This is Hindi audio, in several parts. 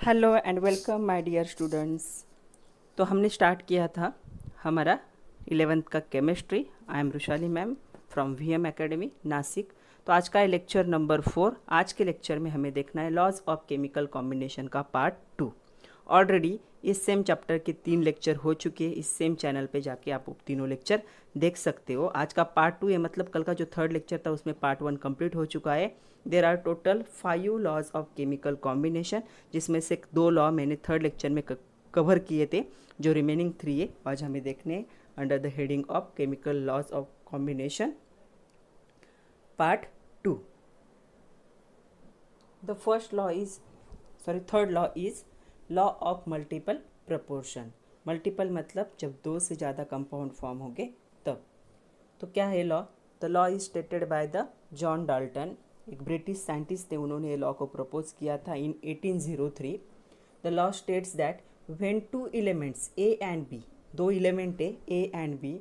Hello and welcome my dear students. तो हमने स्टार्ट किया था हमारा 11th का chemistry. I am Rushali ma'am from VM academy Nashik. तो आज का है लेक्चर नंबर 4। आज के लेक्चर में हमें देखना है लॉज ऑफ केमिकल कॉम्बिनेशन का पार्ट 2। ऑलरेडी इस सेम चैप्टर के 3 लेक्चर हो चुके हैं। इस सेम चैनल पे जाके आप तीनों लेक्चर देख सकते हो। आज का पार्ट 2 है, मतलब कल का जो 3rd लेक्चर था उसमें पार्ट 1 कंप्लीट हो चुका है। There are total 5 laws of chemical combination, जिसमें से 2 लॉ मैंने 3rd लेक्चर में कवर किए थे। जो रिमेनिंग 3 है आज हमें देखने हैं under the heading of chemical laws of combination part 2। The first law is third law is law of multiple proportion. Multiple मतलब जब 2 से ज़्यादा कंपाउंड फॉर्म होंगे तब। तो क्या है law? The law is stated by the John Dalton, एक ब्रिटिश साइंटिस्ट थे। उन्होंने ये लॉ को प्रपोज किया था in 1803। The law states that when 2 elements A and B, 2 element है A and B,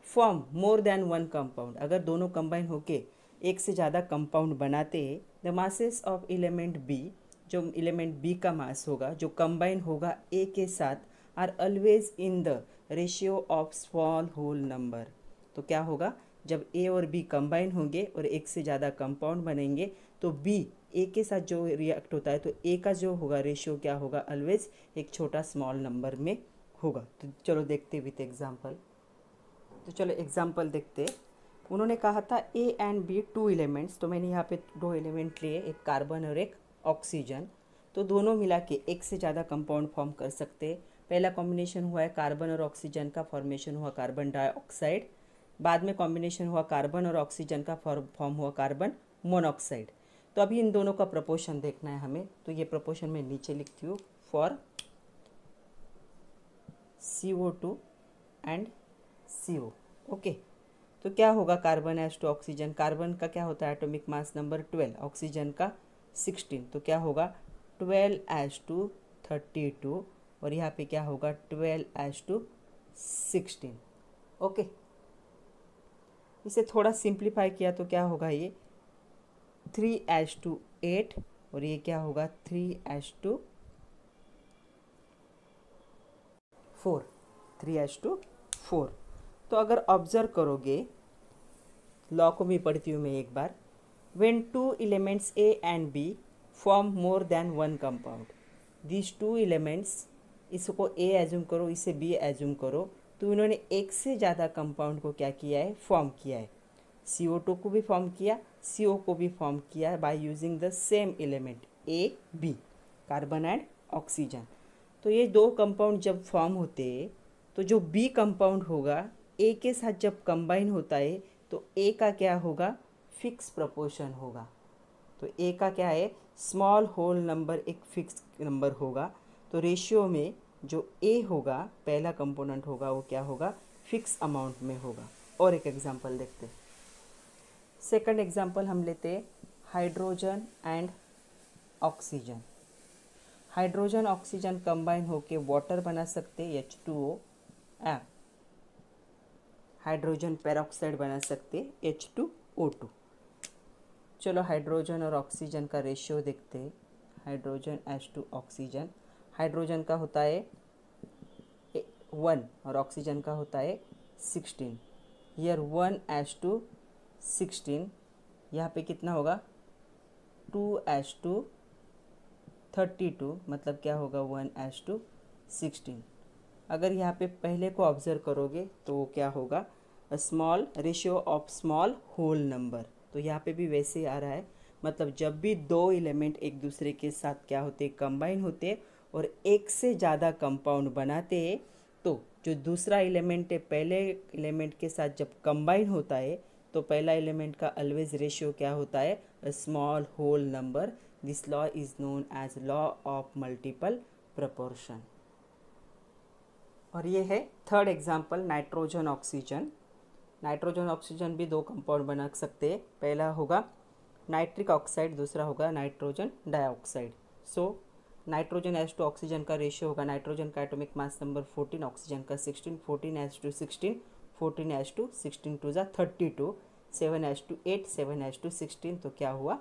form more than 1 compound, अगर दोनों कंबाइन होके एक से ज़्यादा कंपाउंड बनाते हैं, the masses of element B, जो एलिमेंट बी का मास होगा जो कंबाइन होगा ए के साथ, are always in the ratio of small whole number. तो क्या होगा? जब ए और बी कंबाइन होंगे और एक से ज़्यादा कंपाउंड बनेंगे तो बी ए के साथ जो रिएक्ट होता है तो ए का जो होगा रेशियो क्या होगा? ऑलवेज एक छोटा स्मॉल नंबर में होगा। तो चलो देखते विथ एग्जांपल। तो चलो एग्जांपल देखते। उन्होंने कहा था ए एंड बी 2 एलिमेंट्स, तो मैंने यहाँ पे 2 एलिमेंट लिए, एक कार्बन और एक ऑक्सीजन। तो दोनों मिला के एक से ज़्यादा कंपाउंड फॉर्म कर सकते हैं। पहला कॉम्बिनेशन हुआ है कार्बन और ऑक्सीजन का, फॉर्मेशन हुआ कार्बन डाइऑक्साइड। बाद में कॉम्बिनेशन हुआ कार्बन और ऑक्सीजन का, फॉर्म हुआ कार्बन मोनोऑक्साइड। तो अभी इन दोनों का प्रपोर्शन देखना है हमें। तो ये प्रपोर्शन मैं नीचे लिखती हूँ, for CO2 and CO। Okay, तो क्या होगा? Carbon as to oxygen, carbon का क्या होता है एटॉमिक मास नंबर 12, ऑक्सीजन का 16। तो क्या होगा? 12 एज टू 32, और यहाँ पे क्या होगा? 12 एज टू 16। ओके, इसे थोड़ा सिंप्लीफाई किया तो क्या होगा? ये 3 एज टू 8, और ये क्या होगा? 3 एज टू 4, 3 एज टू 4। तो अगर ऑब्जर्व करोगे, लॉ को भी पढ़ती हूँ मैं एक बार। When 2 elements A and B form more than 1 compound, these 2 elements, इसको ए एज्यूम करो, इसे बी एज्यूम करो, तो इन्होंने एक से ज़्यादा कंपाउंड को क्या किया है? फॉर्म किया है। CO2 को भी फॉर्म किया, CO को भी फॉर्म किया है by using the same element A B, carbon and oxygen. तो ये 2 कंपाउंड जब फॉर्म होते हैं तो जो बी कंपाउंड होगा ए के साथ जब कंबाइन होता है तो ए का क्या होगा? फिक्स प्रपोर्शन होगा। तो ए का क्या है? स्मॉल होल नंबर एक फिक्स नंबर होगा। तो रेशियो में जो ए होगा, पहला कंपोनेंट होगा, वो क्या होगा? फिक्स अमाउंट में होगा। और एक एग्जांपल देखते हैं। सेकंड एग्जांपल हम लेते हैं hydrogen and oxygen. Hydrogen oxygen combine होके वाटर बना सकते हैं, H2O, हाइड्रोजन पेरोक्साइड बना सकते H2O2। चलो हाइड्रोजन और ऑक्सीजन का रेशियो देखते हैं। Hydrogen as to oxygen, hydrogen का होता है 1 और ऑक्सीजन का होता है 16। ईयर 1 एज टू 16, यहाँ पे कितना होगा? 2 एज टू 32, मतलब क्या होगा? 1 एज टू 16। अगर यहाँ पे पहले को ऑब्जर्व करोगे तो वो क्या होगा? Small ratio of small whole number. तो यहाँ पे भी वैसे ही आ रहा है, मतलब जब भी 2 एलिमेंट एक दूसरे के साथ क्या होते? कंबाइन होते और एक से ज़्यादा कंपाउंड बनाते हैं, तो जो दूसरा एलिमेंट है पहले एलिमेंट के साथ जब कंबाइन होता है तो पहला एलिमेंट का ऑलवेज रेशियो क्या होता है? Small whole number. This law is known as law of multiple proportion. और ये है third example, nitrogen oxygen. Nitrogen oxygen भी 2 कंपाउंड बना सकते हैं। पहला होगा नाइट्रिक ऑक्साइड, दूसरा होगा nitrogen dioxide. So nitrogen as to oxygen का रेशियो होगा, नाइट्रोजन का एटॉमिक मास नंबर 14, ऑक्सीजन का 16, 14 as to 16, 14 as to 16 to ज़ा 32, 7 एज टू 8, 7 एज टू 16। तो क्या हुआ?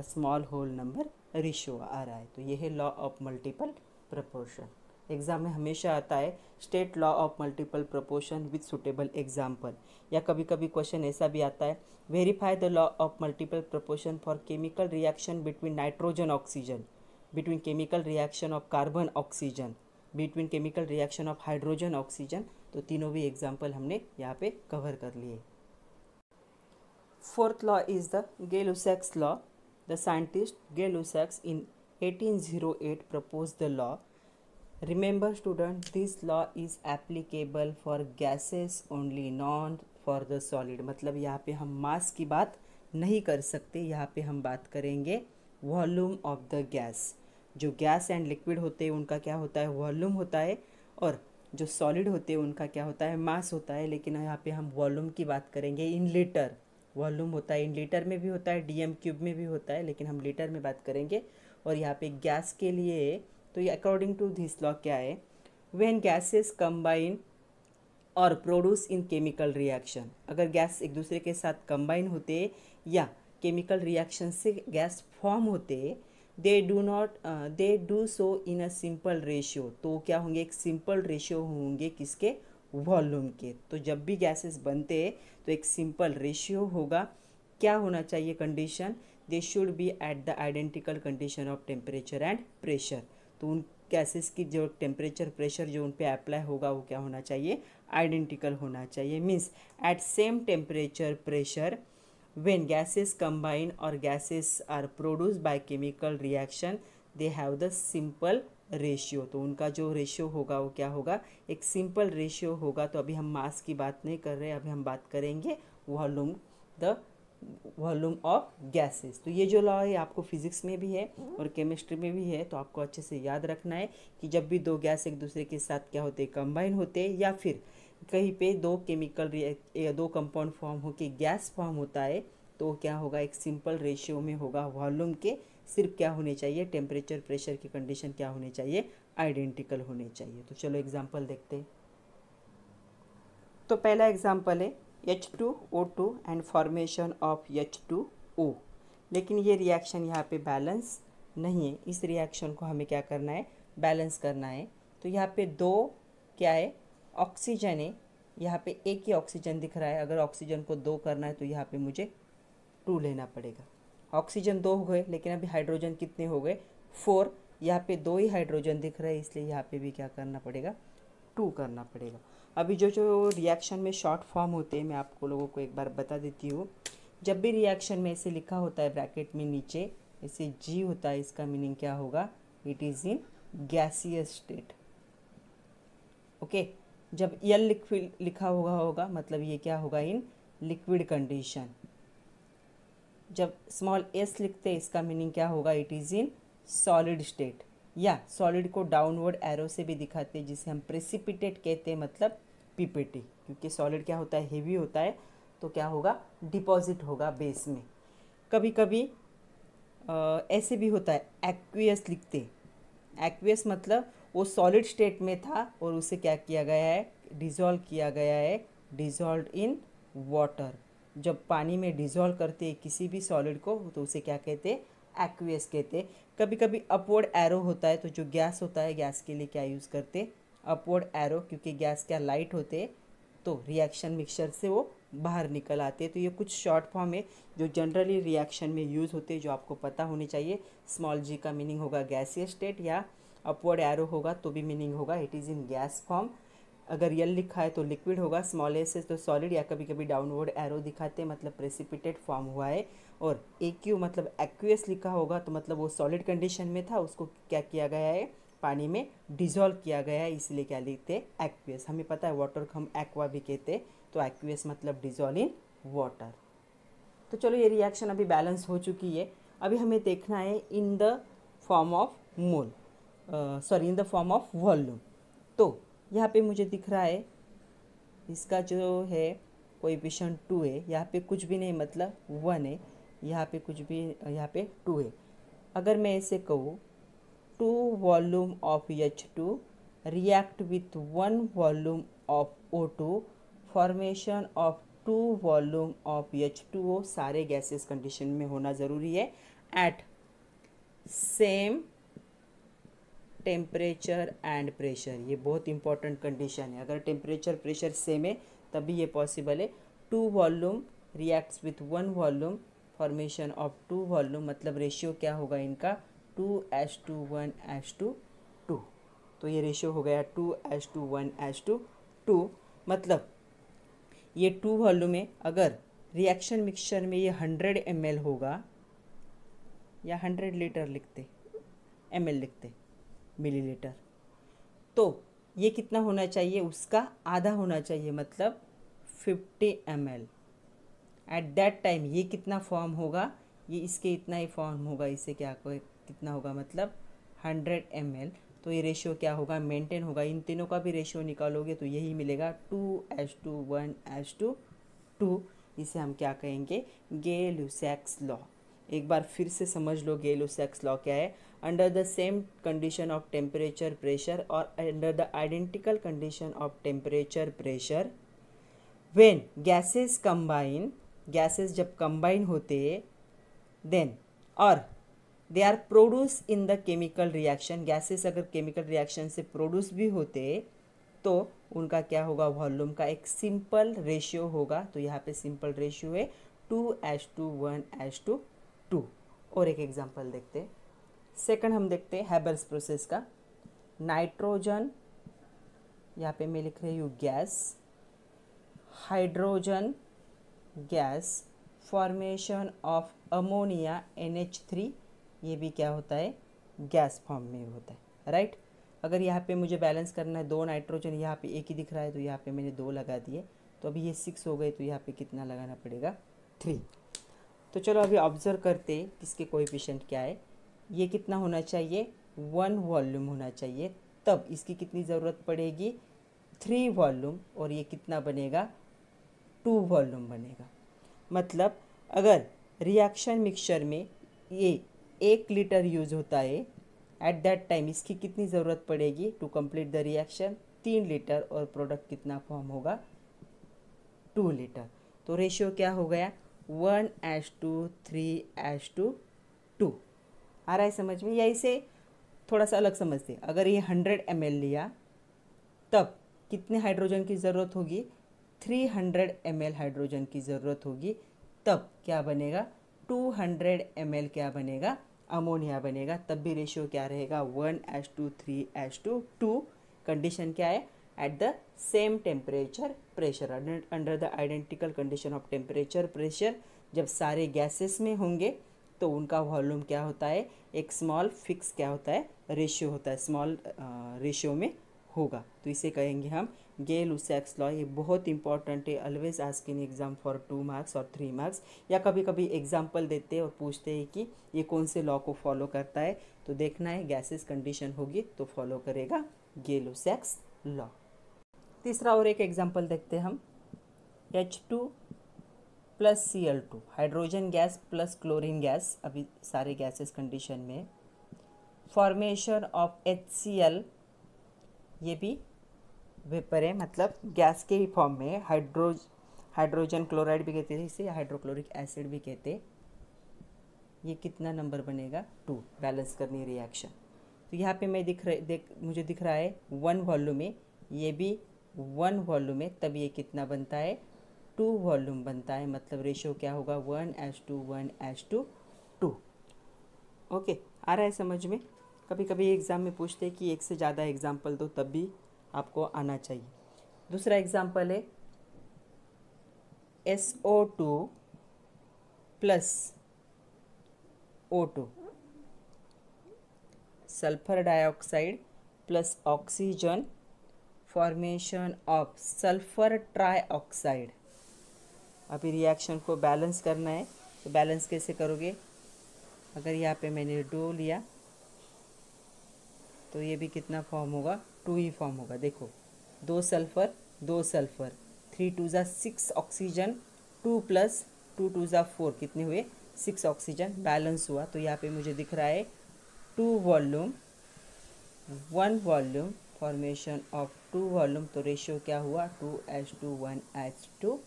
स्मॉल होल नंबर रेशियो आ रहा है। तो ये है law of multiple proportion. Exam में हमेशा आता है state law of multiple proportion with suitable example, या कभी कभी क्वेश्चन ऐसा भी आता है verify the law of multiple proportion for chemical reaction between nitrogen oxygen, between chemical reaction of carbon oxygen, between chemical reaction of hydrogen oxygen. तो तीनों भी एग्जाम्पल हमने यहाँ पे कवर कर लिए। Fourth law is the Gay-Lussac's law. The scientist Gay-Lussac in 1808 proposed the law. Remember student, this law is applicable for gases only, not for the solid. मतलब यहाँ पे हम मास की बात नहीं कर सकते, यहाँ पे हम बात करेंगे वॉल्यूम ऑफ द गैस। जो गैस एंड लिक्विड होते हैं उनका क्या होता है, वॉल्यूम होता है, और जो सॉलिड होते हैं उनका क्या होता है, मास होता है। लेकिन यहाँ पे हम वॉल्यूम की बात करेंगे इन लीटर। वॉल्यूम होता है इन लीटर में भी होता है, DM³ में भी होता है, लेकिन हम लीटर में बात करेंगे। और यहाँ पे गैस के लिए तो ये अकॉर्डिंग टू दिस लॉ क्या है, व्हेन गैसेस कंबाइन और प्रोड्यूस इन केमिकल रिएक्शन, अगर गैस एक दूसरे के साथ कंबाइन होते या केमिकल रिएक्शन से गैस फॉर्म होते, they do so in a simple ratio, तो क्या होंगे, एक सिंपल रेशियो होंगे किसके, वॉल्यूम के। तो जब भी गैसेस बनते तो एक सिंपल रेशियो होगा। क्या होना चाहिए condition, they should be at the identical condition of temperature and pressure. तो उन गैसेस की जो टेम्परेचर प्रेशर जो उन पे अप्लाई होगा वो क्या होना चाहिए, आइडेंटिकल होना चाहिए। Means at same temperature pressure when gases combine or gases are produced by chemical reaction they have the simple ratio। तो उनका जो रेशियो होगा वो क्या होगा, एक सिंपल रेशियो होगा। तो अभी हम मास की बात नहीं कर रहे, अभी हम बात करेंगे volume, the volume of gases. तो ये जो लॉ है आपको फिजिक्स में भी है और केमिस्ट्री में भी है, तो आपको अच्छे से याद रखना है कि जब भी दो गैस एक दूसरे के साथ क्या होते हैं, कंबाइन होते हैं, या फिर कहीं पे दो कंपाउंड फॉर्म होके गैस फॉर्म होता है, तो क्या होगा, एक सिंपल रेशियो में होगा वॉल्यूम के। सिर्फ क्या होने चाहिए, टेम्परेचर प्रेशर की कंडीशन क्या होनी चाहिए, आइडेंटिकल होने चाहिए। तो चलो एग्जांपल देखते हैं। तो पहला एग्जांपल है H2O2 and formation of H2O। लेकिन ये रिएक्शन यहाँ पे बैलेंस नहीं है, इस रिएक्शन को हमें क्या करना है, बैलेंस करना है। तो यहाँ पे दो क्या है, ऑक्सीजन है, यहाँ पे एक ही ऑक्सीजन दिख रहा है। अगर ऑक्सीजन को दो करना है तो यहाँ पे मुझे 2 लेना पड़ेगा। ऑक्सीजन 2 हो गए, लेकिन अभी हाइड्रोजन कितने हो गए, 4। यहाँ पे 2 ही हाइड्रोजन दिख रहे हैं, इसलिए यहाँ पे भी क्या करना पड़ेगा, 2 करना पड़ेगा। अभी जो रिएक्शन में शॉर्ट फॉर्म होते हैं मैं आपको लोगों को एक बार बता देती हूँ। जब भी रिएक्शन में ऐसे लिखा होता है ब्रैकेट में नीचे ऐसे G होता है, इसका मीनिंग क्या होगा, it is in gaseous state. Okay, जब L लिक्विड लिखा होगा मतलब ये क्या होगा, इन लिक्विड कंडीशन। जब स्मॉल s लिखते हैं इसका मीनिंग क्या होगा, it is in solid state. या सॉलिड को डाउनवर्ड एरो से भी दिखाते हैं, जिसे हम प्रेसिपिटेट कहते हैं, मतलब PPT, क्योंकि सॉलिड क्या होता है, हेवी होता है, तो क्या होगा, डिपॉजिट होगा बेस में। कभी कभी ऐसे भी होता है, एक्वियस लिखते। एक्वियस मतलब वो सॉलिड स्टेट में था और उसे क्या किया गया है, डिज़ोल्व किया गया है, डिज़ोल्व इन वाटर। जब पानी में डिज़ोल्व करते हैं किसी भी सॉलिड को तो उसे क्या कहते हैं, एक्वियस कहते हैं। कभी कभी अपवर्ड एरो होता है, तो जो गैस होता है, गैस के लिए क्या यूज़ करते हैं, अपवर्ड एरो, क्योंकि गैस क्या लाइट होते हैं, तो रिएक्शन मिक्सचर से वो बाहर निकल आते हैं। तो ये कुछ शॉर्ट फॉर्म है जो जनरली रिएक्शन में यूज़ होते हैं, जो आपको पता होनी चाहिए। स्मॉल g का मीनिंग होगा गैसियस स्टेट, या अपवर्ड एरो होगा तो भी मीनिंग होगा it is in gas form. अगर L लिखा है तो लिक्विड होगा, स्मॉल s है तो सॉलिड, या कभी कभी डाउनवर्ड एरो दिखाते हैं मतलब प्रेसिपिटेट फॉर्म हुआ है। और AQ मतलब एक्वियस लिखा होगा तो मतलब वो सॉलिड कंडीशन में था, उसको क्या किया गया है, पानी में डिज़ोल्व किया गया है, इसलिए क्या लिखते हैं, एक्वियस। हमें पता है वाटर को हम एक्वा भी कहते हैं, तो एक्वियस मतलब डिज़ोल्व इन वाटर। तो चलो ये रिएक्शन अभी बैलेंस हो चुकी है। अभी हमें देखना है in the form of mole, in the form of volume. तो यहाँ पे मुझे दिख रहा है इसका जो है कोएफिशिएंट 2 है, यहाँ पे कुछ भी नहीं मतलब 1 है, यहाँ पे कुछ भी, यहाँ पे 2 है। अगर मैं ऐसे कहूँ 2 volume of H2 react with 1 volume of O2, formation of 2 volume of H2O, सारे गैसेस कंडीशन में होना ज़रूरी है। At same temperature and pressure, ये बहुत इंपॉर्टेंट कंडीशन है। अगर टेम्परेचर प्रेशर सेम है तभी ये पॉसिबल है। Two volume reacts with one volume, formation of two volume, मतलब रेशियो क्या होगा इनका 2:1:2। तो ये रेशियो हो गया 2:1:2। मतलब ये टू वॉल्यूम है, अगर रिएक्शन मिक्सचर में ये 100 ml होगा, या 100 लीटर लिखते, ml लिखते, मिलीलीटर, तो ये कितना होना चाहिए, उसका आधा होना चाहिए, मतलब 50 ml। एट दैट टाइम ये कितना फॉर्म होगा, ये इसके इतना ही फॉर्म होगा, इससे क्या कितना होगा, मतलब 100 ml। तो ये रेशियो क्या होगा, मेंटेन होगा। इन तीनों का भी रेशियो निकालोगे तो यही मिलेगा 2:1:2। इसे हम क्या कहेंगे, गे-लुसैक्स लॉ। एक बार फिर से समझ लो गे-लुसैक्स लॉ क्या है। Under the same condition of temperature pressure और under the identical condition of temperature pressure, when gases combine, gases जब कंबाइन होते, देन और they are produce in the chemical reaction, gases अगर केमिकल रिएक्शन से प्रोड्यूस भी होते तो उनका क्या होगा, वॉल्यूम का एक सिंपल रेशियो होगा। तो यहाँ पे सिंपल रेशियो है 2:1:2। और एक एग्जांपल देखते हैं। सेकंड हम देखते हैं हैबर्स प्रोसेस का। नाइट्रोजन, यहाँ पे मैं लिख रही हूँ gas, hydrogen gas, formation of ammonia NH3, ये भी क्या होता है, गैस फॉर्म में होता है, राइट। अगर यहाँ पे मुझे बैलेंस करना है, 2 नाइट्रोजन, यहाँ पे एक ही दिख रहा है तो यहाँ पे मैंने 2 लगा दिए, तो अभी ये 6 हो गए, तो यहाँ पे कितना लगाना पड़ेगा, 3। तो चलो अभी ऑब्जर्व करते हैं इसके कोएफिशिएंट क्या है। ये कितना होना चाहिए, 1 वॉल्यूम होना चाहिए, तब इसकी कितनी ज़रूरत पड़ेगी, 3 वॉल्यूम, और ये कितना बनेगा, 2 वॉल्यूम बनेगा। मतलब अगर रिएक्शन मिक्सचर में ये 1 लीटर यूज़ होता है, एट दैट टाइम इसकी कितनी ज़रूरत पड़ेगी to complete the reaction, 3 litre, और प्रोडक्ट कितना फॉर्म होगा, 2 लीटर। तो रेशियो क्या हो गया, 1:3:2। आ रहा है समझ में, या इसे थोड़ा सा अलग समझते। अगर ये 100 ml लिया तब कितने हाइड्रोजन की ज़रूरत होगी, 300 ml हाइड्रोजन की ज़रूरत होगी, तब क्या बनेगा, 200 ml क्या बनेगा, अमोनिया बनेगा। तब भी रेशियो क्या रहेगा, 1:3:2। कंडीशन क्या है, eight the same temperature pressure, under the identical condition of temperature pressure, जब सारे गैसेस में होंगे तो उनका वॉल्यूम क्या होता है, एक स्मॉल फिक्स क्या होता है, रेशियो होता है, स्मॉल रेशियो में होगा। तो इसे कहेंगे हम गे-लुसैक्स लॉ। ये बहुत इंपॉर्टेंट है, always ask in exam for 2 marks और 3 मार्क्स, या कभी कभी एग्जाम्पल देते हैं और पूछते हैं कि ये कौन से लॉ को फॉलो करता है। तो देखना है, गैसेस कंडीशन होगी तो फॉलो करेगा गे-लुसैक्स लॉ। तीसरा और एक एग्जाम्पल देखते हैं हम। H2 + Cl2, hydrogen gas plus chlorine gas, अभी सारे गैसेस कंडीशन में, फॉर्मेशन ऑफ HCl, ये भी वेपर है, मतलब गैस के ही फॉर्म में। हाइड्रोजन क्लोराइड भी कहते हैं इसे, या हाइड्रोक्लोरिक एसिड भी कहते हैं। ये कितना नंबर बनेगा, 2। बैलेंस करनी रिएक्शन। तो यहाँ पे मैं मुझे दिख रहा है 1 वॉल्यूम में, ये भी 1 वॉल्यूम में, तब ये कितना बनता है, 2 वॉल्यूम बनता है। मतलब रेशियो क्या होगा, 1:1:2। ओके, आ रहा है समझ में। कभी कभी एग्ज़ाम में पूछते हैं कि एक से ज़्यादा एग्जाम्पल दो, तब भी आपको आना चाहिए। दूसरा एग्जाम्पल है SO2 + O2, sulphur dioxide plus oxygen, formation of sulphur trioxide. अभी रिएक्शन को बैलेंस करना है, तो बैलेंस कैसे करोगे, अगर यहाँ पे मैंने 2 लिया तो ये भी कितना फॉर्म होगा, 2 ही फॉर्म होगा। देखो 2 सल्फर 2 सल्फर, 3 2 ज़ा 6 ऑक्सीजन, 2 + 2 2 ज़ा 4, कितने हुए, 6 ऑक्सीजन, बैलेंस हुआ। तो यहाँ पे मुझे दिख रहा है 2 volume 1 volume, formation of 2 volume, तो रेशियो क्या हुआ, 2:1:2।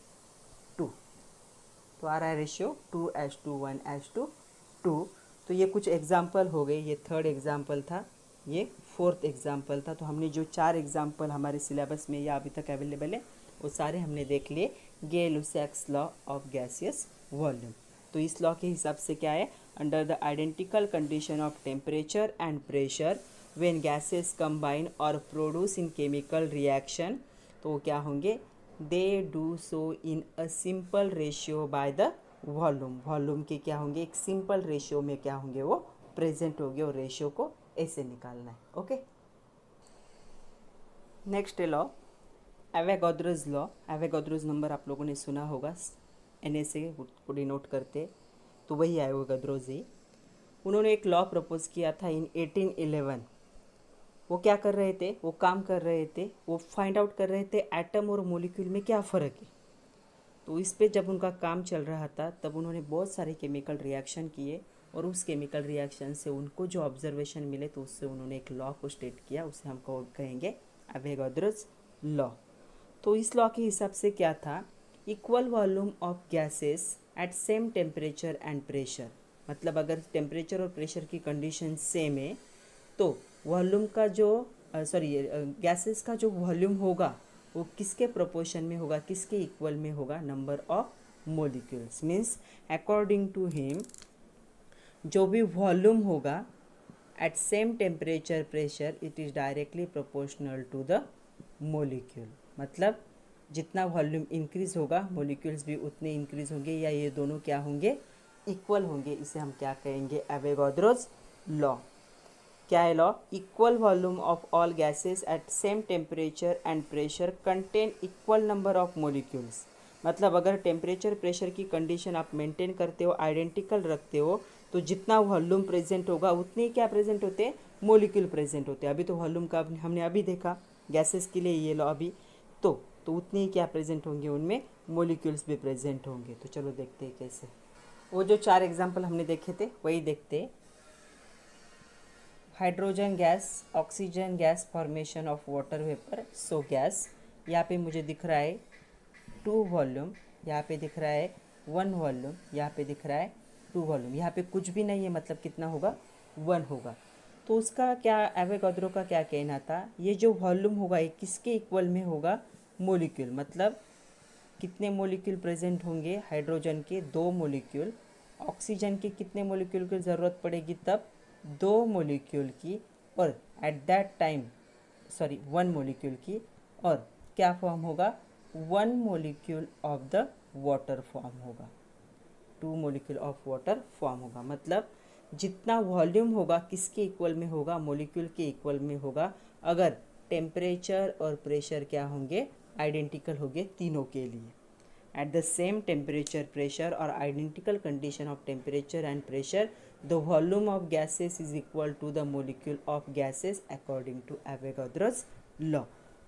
तो आ रहा है रेशियो 2:1:2। तो ये कुछ एग्जाम्पल हो गए, ये थर्ड एग्जाम्पल था, ये फोर्थ एग्जाम्पल था। तो हमने जो 4 एग्जाम्पल हमारे सिलेबस में या अभी तक अवेलेबल है वो सारे हमने देख लिए। Gay-Lussac's law of gaseous volume. तो इस लॉ के हिसाब से क्या है, under the identical condition of temperature and pressure when gases combine और प्रोड्यूस इन केमिकल रिएक्शन, तो वो क्या होंगे, they do so in a simple ratio by the volume. Volume के क्या होंगे, एक सिंपल रेशियो में क्या होंगे, वो प्रेजेंट होंगे, और रेशियो को ऐसे निकालना है। Okay, next law Avogadro's law. Avogadro's number आप लोगों ने सुना होगा, एन से को डिनोट करते, तो वही एवोगाड्रोस है। उन्होंने एक लॉ प्रपोज किया था इन 1811। वो क्या कर रहे थे, वो काम कर रहे थे, वो फाइंड आउट कर रहे थे एटम और मॉलिक्यूल में क्या फ़र्क है। तो इस पे जब उनका काम चल रहा था तब उन्होंने बहुत सारे केमिकल रिएक्शन किए, और उस केमिकल रिएक्शन से उनको जो ऑब्जर्वेशन मिले तो उससे उन्होंने एक लॉ को स्टेट किया, उसे हम कहेंगे एवोगाड्रोस लॉ। तो इस लॉ के हिसाब से क्या था, equal volume of gases at same temperature and pressure, मतलब अगर टेम्परेचर और प्रेशर की कंडीशन सेम है तो वॉल्यूम का जो गैसेस का जो वॉल्यूम होगा वो किसके प्रोपोर्शन में होगा, किसके इक्वल में होगा, number of molecules. Means according to him जो भी वॉल्यूम होगा at same temperature pressure it is directly proportional to the molecule. मतलब जितना वॉल्यूम इंक्रीज होगा मोलिक्यूल्स भी उतने इंक्रीज होंगे, या ये दोनों क्या होंगे, इक्वल होंगे। इसे हम क्या कहेंगे, एवोगाड्रोस लॉ। क्या है law, equal volume of all gases at same temperature and pressure contain equal number of molecules. मतलब अगर टेम्परेचर प्रेशर की कंडीशन आप मेंटेन करते हो, आइडेंटिकल रखते हो, तो जितना वॉल्यूम प्रेजेंट होगा उतने ही क्या प्रेजेंट होते हैं, मोलिक्यूल प्रेजेंट होते हैं। अभी तो वॉल्यूम का हमने अभी देखा गैसेस के लिए ये लॉ अभी, तो उतने ही क्या प्रेजेंट होंगे, उनमें मोलिक्यूल्स भी प्रेजेंट होंगे। तो चलो देखते हैं कैसे। वो जो 4 एग्जाम्पल हमने देखे थे वही देखते हैं। Hydrogen gas, oxygen gas, formation of water vapour, so gas. यहाँ पे मुझे दिख रहा है 2 वॉल्यूम, यहाँ पे दिख रहा है 1 वॉल्यूम, यहाँ पे दिख रहा है 2 वॉल्यूम, यहाँ पे कुछ भी नहीं है, मतलब कितना होगा, 1 होगा। तो उसका क्या, एवोगाड्रो का क्या कहना था, ये जो वॉल्यूम होगा ये किसके इक्वल में होगा, मोलिक्यूल। मतलब कितने मोलिक्यूल प्रेजेंट होंगे, हाइड्रोजन के 2 मोलिक्यूल, ऑक्सीजन के कितने मोलिक्यूल की ज़रूरत पड़ेगी, तब 2 मोलिक्यूल की, और एट दैट टाइम 1 मोलिक्यूल की, और क्या फॉर्म होगा, 1 molecule of the water form होगा, 2 मोलिक्यूल ऑफ वाटर फॉर्म होगा। मतलब जितना वॉल्यूम होगा किसके इक्वल में होगा, मोलिक्यूल के इक्वल में होगा, अगर टेम्परेचर और प्रेशर क्या होंगे, आइडेंटिकल होंगे तीनों के लिए। At the same temperature pressure और identical condition of temperature and pressure the volume of gases is equal to the molecule of gases according to Avogadro's law.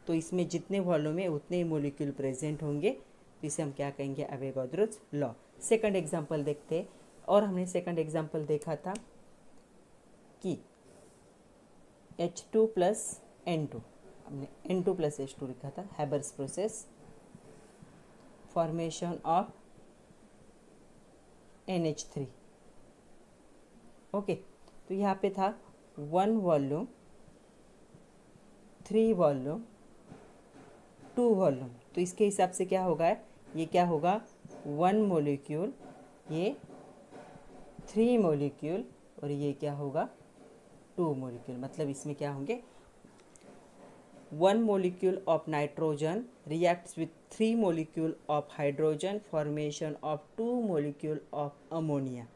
तो इसमें जितने वॉल्यूम है उतने ही मोलिक्यूल प्रेजेंट होंगे, तो इसे हम क्या कहेंगे, एवोगाड्रोस लॉ। सेकंड एग्जांपल देखते हैं, और हमने सेकंड एग्जांपल देखा था कि H2 प्लस N2, हमने N2 प्लस H2 लिखा था, Haber's process, formation of NH3। Okay, तो यहाँ पे था 1 वॉल्यूम, 3 वॉल्यूम, 2 वॉल्यूम। तो इसके हिसाब से क्या होगा, ये क्या होगा, 1 मोलिक्यूल, ये 3 मोलिक्यूल, और ये क्या होगा, 2 मोलिक्यूल। मतलब इसमें क्या होंगे, 1 molecule of nitrogen reacts with 3 molecule of hydrogen, formation of 2 molecule of ammonia.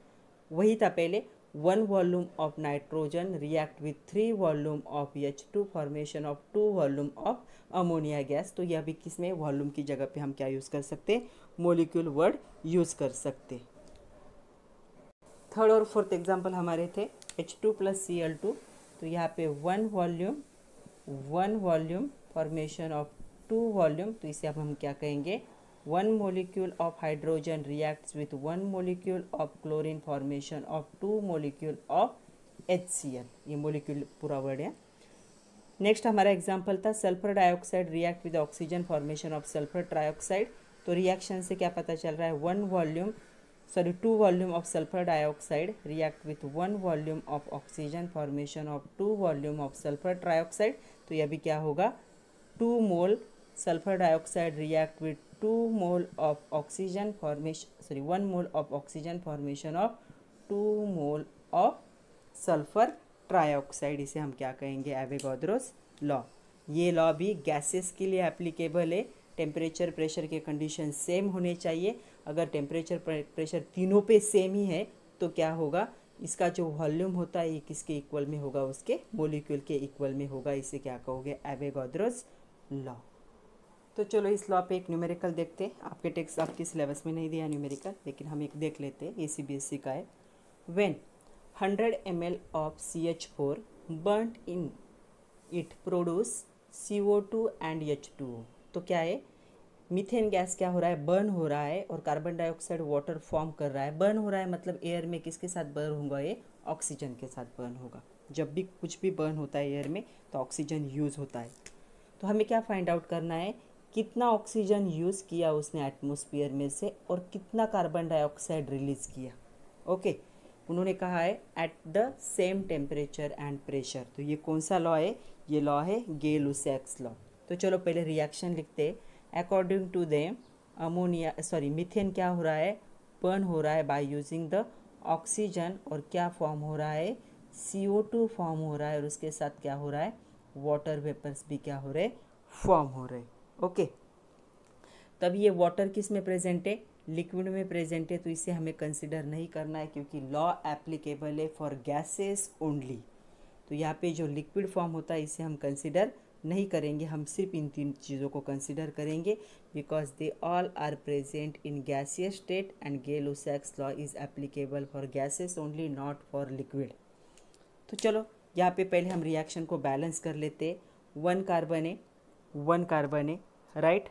वही था पहले, 1 volume of nitrogen react with 3 volume of H2, formation of 2 volume of ammonia gas. तो यह भी किस में, वॉल्यूम की जगह पे हम क्या यूज़ कर सकते, मोलिक्यूल वर्ड यूज़ कर सकते। थर्ड और फोर्थ एग्जाम्पल हमारे थे H2 प्लस Cl2। तो यहाँ पे 1 वॉल्यूम फॉर्मेशन ऑफ 2 वॉल्यूम, तो इसे अब हम क्या कहेंगे, 1 molecule of hydrogen reacts with 1 molecule of chlorine, formation of 2 molecule of HCl। ये मोलिक्यूल पूरा वर्ड है। नेक्स्ट हमारा एग्जाम्पल था sulphur dioxide react with oxygen, formation of sulphur trioxide. तो रिएक्शन से क्या पता चल रहा है, 1 volume 2 volume of sulfur dioxide react with 1 volume of oxygen formation of 2 volume of sulfur trioxide. तो यह भी क्या होगा, 2 मोल sulphur dioxide react with 2 mole of oxygen formation 1 mole of oxygen formation of 2 mole of sulphur trioxide. इसे हम क्या कहेंगे, एवोगाड्रोस लॉ. ये लॉ भी गैसेस के लिए एप्लीकेबल है. टेम्परेचर प्रेशर के कंडीशन सेम होने चाहिए. अगर टेम्परेचर प्रेशर तीनों पे सेम ही है तो क्या होगा, इसका जो वॉल्यूम होता है ये किसके इक्वल में होगा, उसके मोलिक्यूल के इक्वल में होगा. इसे क्या कहोगे, एवोगाड्रोस लॉ. तो चलो इस लॉ पे एक न्यूमेरिकल देखते हैं. आपके टेक्स्ट आपके सिलेबस में नहीं दिया न्यूमेरिकल, लेकिन हम एक देख लेते हैं. ये CBSE का है. When 100 ml of CH4 बर्nt in it produce CO2 and H2O. तो क्या है, मीथेन गैस क्या हो रहा है, बर्न हो रहा है और कार्बन डाइऑक्साइड वाटर फॉर्म कर रहा है. बर्न हो रहा है मतलब एयर में किसके साथ बर्न होगा, ये ऑक्सीजन के साथ बर्न होगा. जब भी कुछ भी बर्न होता है एयर में तो ऑक्सीजन यूज़ होता है. तो हमें क्या फाइंड आउट करना है, कितना ऑक्सीजन यूज़ किया उसने एटमॉस्फेयर में से और कितना कार्बन डाइऑक्साइड रिलीज़ किया. ओके, उन्होंने कहा है eight the same temperature and pressure. तो ये कौन सा लॉ है, ये लॉ है गे-लुसैक्स लॉ. तो चलो पहले रिएक्शन लिखते हैं. अकॉर्डिंग टू देम मीथेन क्या हो रहा है, बर्न हो रहा है बाय यूजिंग द ऑक्सीजन. और क्या फॉर्म हो रहा है, CO2 फॉर्म हो रहा है. और उसके साथ क्या हो रहा है, वाटर वेपर्स भी क्या हो रहे, फॉर्म हो रहे. ओके, तब ये वाटर किस में प्रेजेंट है, लिक्विड में प्रेजेंट है. तो इसे हमें कंसिडर नहीं करना है क्योंकि लॉ एप्लीकेबल है फॉर गैसेस ओनली. तो यहाँ पे जो लिक्विड फॉर्म होता है इसे हम कंसिडर नहीं करेंगे. हम सिर्फ इन 3 चीज़ों को कंसिडर करेंगे because they all are present in gaseous state and Gay-Lussac's law is applicable for gases only, not for liquid. तो चलो यहाँ पे पहले हम रिएक्शन को बैलेंस कर लेते हैं. 1 कार्बन है राइट,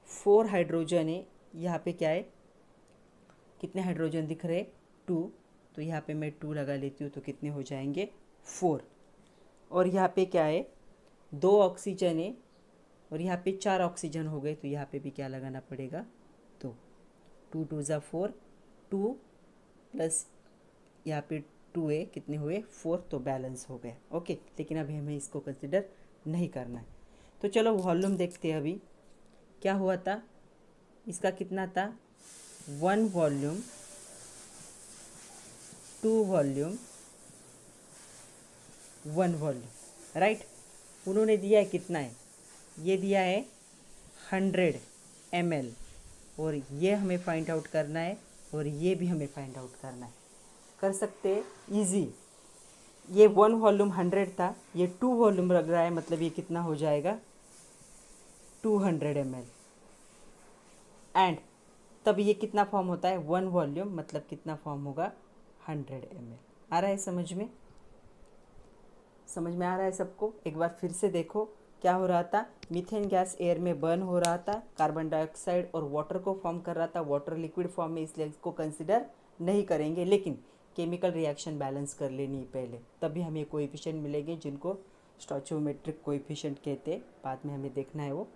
4 हाइड्रोजन है. यहाँ पे क्या है, कितने हाइड्रोजन दिख रहे, 2. तो यहाँ पे मैं 2 लगा लेती हूँ तो कितने हो जाएंगे, 4. और यहाँ पे क्या है, 2 ऑक्सीजन है और यहाँ पे 4 ऑक्सीजन हो गए. तो यहाँ पे भी क्या लगाना पड़ेगा, 2. 2 2 ज़ा 4, 2 प्लस यहाँ पे 2 है, कितने हुए, 4. तो बैलेंस हो गए. ओके, लेकिन अभी हमें इसको कंसिडर नहीं करना है. तो चलो वॉल्यूम देखते हैं. अभी क्या हुआ था, इसका कितना था, 1 वॉल्यूम, 2 वॉल्यूम, 1 वॉल्यूम राइट. उन्होंने दिया है कितना है, ये दिया है 100 ml. और ये हमें फाइंड आउट करना है और ये भी हमें फाइंड आउट करना है. कर सकते हैं ईजी. ये 1 वॉल्यूम 100 था, ये 2 वॉल्यूम लग रहा है, मतलब ये कितना हो जाएगा, 200 ml. एंड तब ये कितना फॉर्म होता है, 1 वॉल्यूम मतलब कितना फॉर्म होगा, 100 ml. आ रहा है समझ में, समझ में आ रहा है सबको. एक बार फिर से देखो क्या हो रहा था, मीथेन गैस एयर में बर्न हो रहा था, कार्बन डाइऑक्साइड और वाटर को फॉर्म कर रहा था. वाटर लिक्विड फॉर्म में, इसलिए इसको कंसिडर नहीं करेंगे. लेकिन केमिकल रिएक्शन बैलेंस कर लेनी पहले, तभी हमें कोएफिशिएंट मिलेंगे जिनको स्टोइचियोमेट्रिक कोएफिशिएंट कहते हैं. बाद में हमें देखना है वो.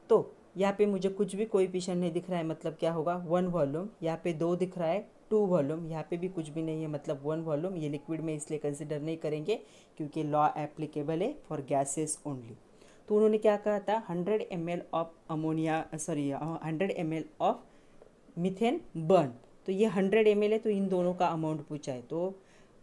तो यहाँ पे मुझे कुछ भी कोएफिशिएंट नहीं दिख रहा है, मतलब क्या होगा, 1 वॉल्यूम. यहाँ पे 2 दिख रहा है, 2 वॉल्यूम. यहाँ पे भी कुछ भी नहीं है, मतलब 1 वॉल्यूम. ये लिक्विड में इसलिए कंसिडर नहीं करेंगे क्योंकि लॉ एप्लीकेबल है फॉर गैसेस ओनली. तो उन्होंने क्या कहा था, 100 ml of 100 ml of methane burn. तो ये 100 ml है, तो इन दोनों का अमाउंट पूछा है. तो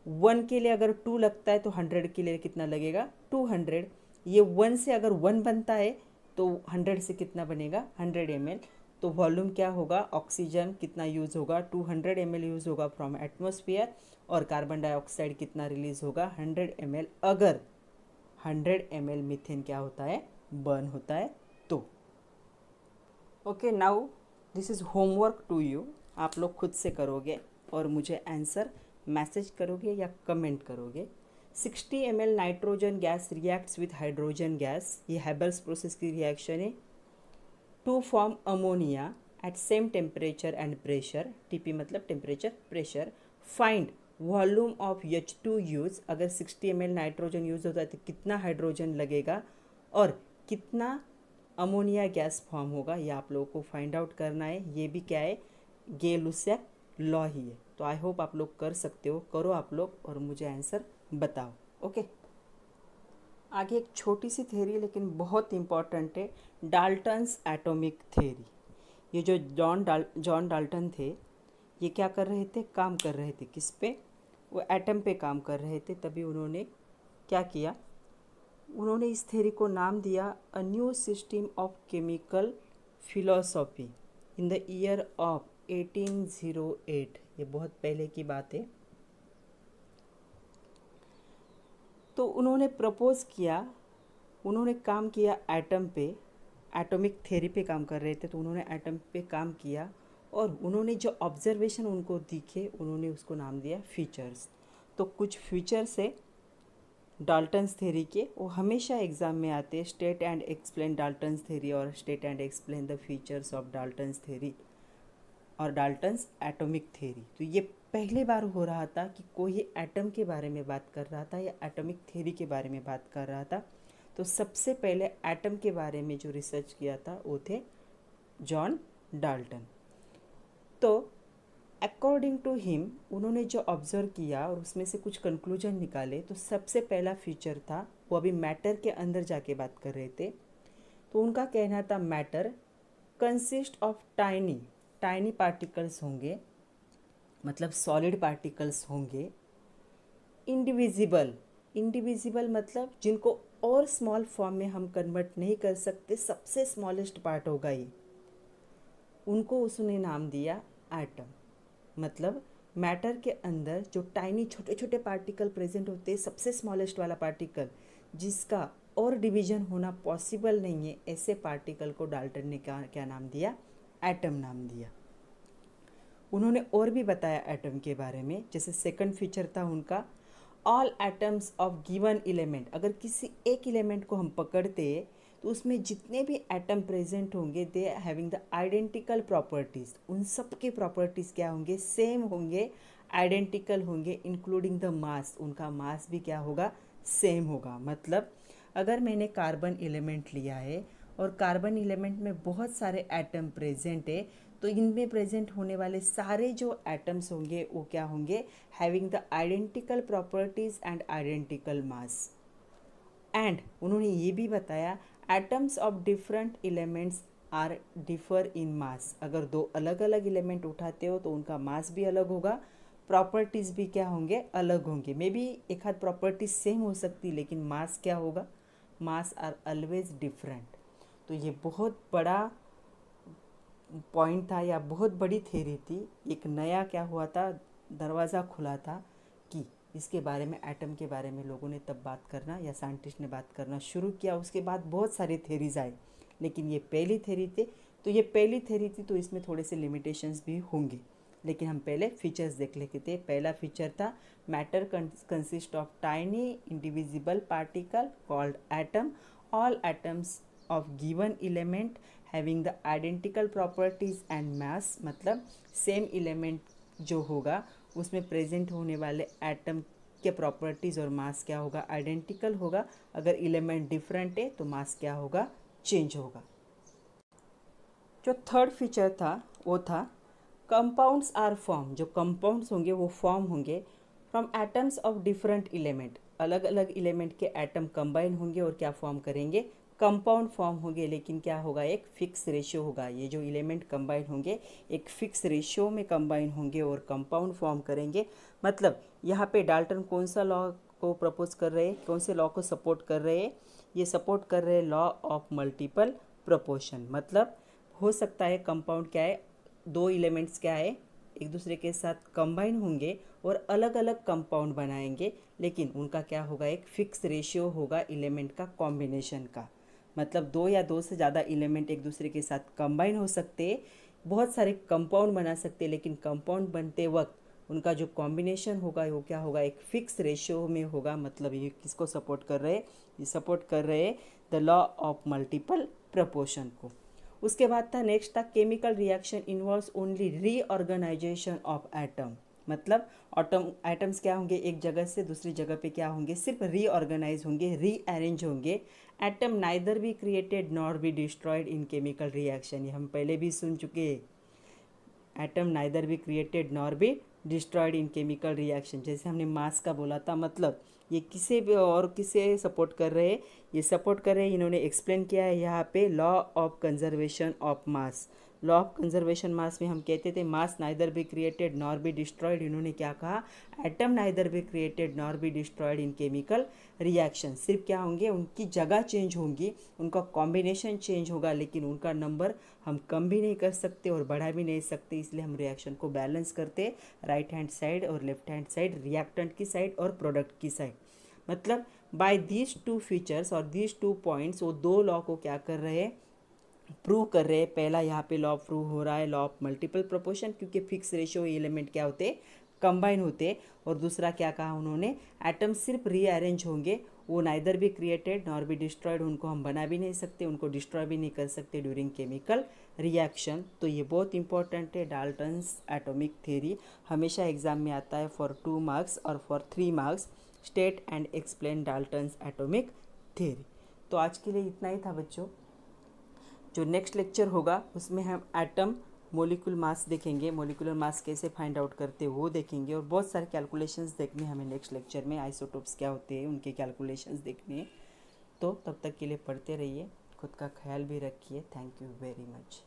1 के लिए अगर 2 लगता है तो 100 के लिए कितना लगेगा, 200. ये 1 से अगर 1 बनता है तो 100 से कितना बनेगा, 100 ml. तो वॉल्यूम क्या होगा, ऑक्सीजन कितना यूज़ होगा, 200 ml यूज़ होगा फ्रॉम एटमॉस्फेयर. और कार्बन डाइऑक्साइड कितना रिलीज़ होगा, 100 ml. अगर 100 ml मीथेन क्या होता है, बर्न होता है तो. Okay, now this is homework to you. आप लोग खुद से करोगे और मुझे आंसर मैसेज करोगे या कमेंट करोगे. 60 ml nitrogen gas reacts with hydrogen gas. ये हैबल्स प्रोसेस की रिएक्शन है to form ammonia at same temperature and pressure. TP मतलब temperature pressure. Find volume of H2 use. अगर 60 ml नाइट्रोजन यूज़ होता है तो कितना हाइड्रोजन लगेगा और कितना अमोनिया गैस फॉर्म होगा, ये आप लोगों को फाइंड आउट करना है. ये भी क्या है, गे लुसेक लॉ ही है। तो आई होप आप लोग कर सकते हो, करो आप लोग और मुझे आंसर बताओ। ओके, आगे एक छोटी सी थ्योरी लेकिन बहुत इंपॉर्टेंट है, डाल्टन्स एटॉमिक थ्योरी। ये जो जॉन डाल्टन थे, ये क्या कर रहे थे, काम कर रहे थे किस पे, वो एटम पे काम कर रहे थे। तभी उन्होंने क्या किया, उन्होंने इस थ्योरी को नाम दिया a new system of chemical philosophy in the year of 1808। ये बहुत पहले की बात है। तो उन्होंने प्रपोज किया, उन्होंने काम किया एटम पे, एटॉमिक थ्योरी पे काम कर रहे थे, तो उन्होंने एटम पे काम किया और उन्होंने जो ऑब्जर्वेशन उनको दिखे उन्होंने उसको नाम दिया फीचर्स। तो कुछ फीचर्स है डाल्टन्स थ्योरी के, वो हमेशा एग्जाम में आते हैं, state and explain Dalton's theory और state and explain the features of Dalton's theory और डाल्टन्स एटॉमिक थ्योरी। तो ये पहले बार हो रहा था कि कोई एटम के बारे में बात कर रहा था या एटॉमिक थ्योरी के बारे में बात कर रहा था। तो सबसे पहले एटम के बारे में जो रिसर्च किया था वो थे जॉन डाल्टन। तो अकॉर्डिंग टू हिम, उन्होंने जो ऑब्जर्व किया और उसमें से कुछ कंक्लूजन निकाले, तो सबसे पहला फीचर था, वो अभी मैटर के अंदर जाके बात कर रहे थे, तो उनका कहना था matter consist of tiny tiny particles होंगे, मतलब सॉलिड पार्टिकल्स होंगे, इंडिविजिबल इंडिविजिबल मतलब जिनको और स्मॉल फॉर्म में हम कन्वर्ट नहीं कर सकते, सबसे स्मॉलेस्ट पार्ट होगा ये, उनको उसने नाम दिया एटम। मतलब मैटर के अंदर जो टाइनी छोटे छोटे पार्टिकल प्रेजेंट होते हैं, सबसे स्मॉलेस्ट वाला पार्टिकल जिसका और डिवीजन होना पॉसिबल नहीं है, ऐसे पार्टिकल को डाल्टन ने क्या नाम दिया, एटम नाम दिया। उन्होंने और भी बताया एटम के बारे में, जैसे सेकंड फीचर था उनका all atoms of given element. अगर किसी एक एलिमेंट को हम पकड़ते तो उसमें जितने भी एटम प्रेजेंट होंगे they having the identical properties, उन सब के प्रॉपर्टीज़ क्या होंगे, सेम होंगे, आइडेंटिकल होंगे, इंक्लूडिंग द मास, उनका मास भी क्या होगा, सेम होगा। मतलब अगर मैंने कार्बन एलिमेंट लिया है और कार्बन एलिमेंट में बहुत सारे एटम प्रेजेंट है, तो इनमें प्रेजेंट होने वाले सारे जो एटम्स होंगे वो क्या होंगे, having the identical properties and identical mass. And उन्होंने ये भी बताया atoms of different elements are differ in mass. अगर दो अलग अलग एलिमेंट उठाते हो तो उनका मास भी अलग होगा, प्रॉपर्टीज़ भी क्या होंगे, अलग होंगे। मे बी एक आध प्रॉपर्टीज सेम हो सकती, लेकिन मास क्या होगा, मास आर ऑलवेज डिफरेंट। तो ये बहुत बड़ा पॉइंट था या बहुत बड़ी थ्योरी थी, एक नया क्या हुआ था, दरवाज़ा खुला था कि इसके बारे में, एटम के बारे में लोगों ने तब बात करना या साइंटिस्ट ने बात करना शुरू किया। उसके बाद बहुत सारे थ्योरीज आए, लेकिन ये पहली थ्योरी थी। तो ये पहली थ्योरी थी तो इसमें थोड़े से लिमिटेशंस भी होंगे, लेकिन हम पहले फीचर्स देख लेते थे। पहला फीचर था matter consist of tiny indivisible particle called atom, all atoms of given element having the identical properties and mass. मतलब सेम एलिमेंट जो होगा उसमें प्रेजेंट होने वाले एटम के प्रॉपर्टीज़ और मास क्या होगा, आइडेंटिकल होगा। अगर एलिमेंट डिफरेंट है तो मास क्या होगा, चेंज होगा। जो थर्ड फीचर था वो था कंपाउंड्स आर फॉर्म। जो कंपाउंड्स होंगे वो फॉर्म होंगे from atoms of different element. अलग अलग एलिमेंट के एटम कंबाइन होंगे और क्या फॉर्म करेंगे, कंपाउंड फॉर्म होंगे। लेकिन क्या होगा, एक फिक्स रेशियो होगा। ये जो एलिमेंट कंबाइन होंगे एक फिक्स रेशियो में कंबाइन होंगे और कंपाउंड फॉर्म करेंगे। मतलब यहाँ पे डाल्टन कौन सा लॉ को प्रपोज कर रहे हैं, कौन से लॉ को सपोर्ट कर रहे हैं, ये सपोर्ट कर रहे हैं लॉ ऑफ मल्टीपल प्रोपोर्शन। मतलब हो सकता है कंपाउंड क्या है, दो एलिमेंट्स क्या है, एक दूसरे के साथ कंबाइन होंगे और अलग अलग कंपाउंड बनाएंगे, लेकिन उनका क्या होगा, एक फिक्स रेशियो होगा एलिमेंट का कॉम्बिनेशन का। मतलब दो या दो से ज़्यादा एलिमेंट एक दूसरे के साथ कंबाइन हो सकते हैं, बहुत सारे कंपाउंड बना सकते हैं, लेकिन कंपाउंड बनते वक्त उनका जो कॉम्बिनेशन होगा वो क्या होगा, एक फिक्स रेशियो में होगा। मतलब ये किसको सपोर्ट कर रहे हैं, ये सपोर्ट कर रहे हैं the law of multiple proportion को। उसके बाद था नेक्स्ट था chemical reaction involves only reorganisation of atom. मतलब एटम्स क्या होंगे, एक जगह से दूसरी जगह पे क्या होंगे, सिर्फ रीऑर्गेनाइज होंगे, रीअरेंज होंगे। Atom neither be created nor be destroyed in chemical reaction. ये हम पहले भी सुन चुके हैं। Atom neither be created nor be destroyed in chemical reaction. जैसे हमने मास का बोला था, मतलब ये किसे भी और किसे सपोर्ट कर रहे हैं, ये सपोर्ट कर रहे हैं, इन्होंने एक्सप्लेन किया है यहाँ पे law of conservation of mass. Law of conservation mass में हम कहते थे mass neither be created nor be destroyed, इन्होंने क्या कहा, atom neither be created nor be destroyed in chemical reaction. सिर्फ क्या होंगे, उनकी जगह चेंज होंगी, उनका कॉम्बिनेशन चेंज होगा, लेकिन उनका नंबर हम कम भी नहीं कर सकते और बढ़ा भी नहीं सकते। इसलिए हम रिएक्शन को बैलेंस करते, राइट हैंड साइड और लेफ्ट हैंड साइड, रिएक्टेंट की साइड और प्रोडक्ट की साइड। मतलब बाय दीज टू फीचर्स और दीज टू पॉइंट्स, वो दो लॉ को क्या कर रहे हैं, प्रूव कर रहे हैं। पहला यहाँ पे लॉ प्रूव हो रहा है लॉ ऑफ मल्टीपल प्रोपोर्शन, क्योंकि फिक्स रेशियो एलिमेंट क्या होते, कंबाइन होते। और दूसरा क्या कहा उन्होंने, एटम सिर्फ रीअरेंज होंगे, वो नाइदर भी क्रिएटेड नॉर भी डिस्ट्रॉयड, उनको हम बना भी नहीं सकते, उनको डिस्ट्रॉय भी नहीं कर सकते ड्यूरिंग केमिकल रिएक्शन। तो ये बहुत इंपॉर्टेंट है। डाल्टन्स एटॉमिक थ्योरी हमेशा एग्जाम में आता है फॉर 2 मार्क्स और for 3 marks. State and explain Dalton's atomic theory. तो आज के लिए इतना ही था बच्चों। जो नेक्स्ट लेक्चर होगा उसमें हम एटम मोलिकुलर मास देखेंगे, मोलिकुलर मास कैसे फाइंड आउट करते हैं वो देखेंगे, और बहुत सारे कैलकुलेशंस देखने हमें नेक्स्ट लेक्चर में। आइसोटोप्स क्या होते हैं उनके कैलकुलेशंस देखने हैं। तो तब तक के लिए पढ़ते रहिए, खुद का ख्याल भी रखिए। Thank you very much.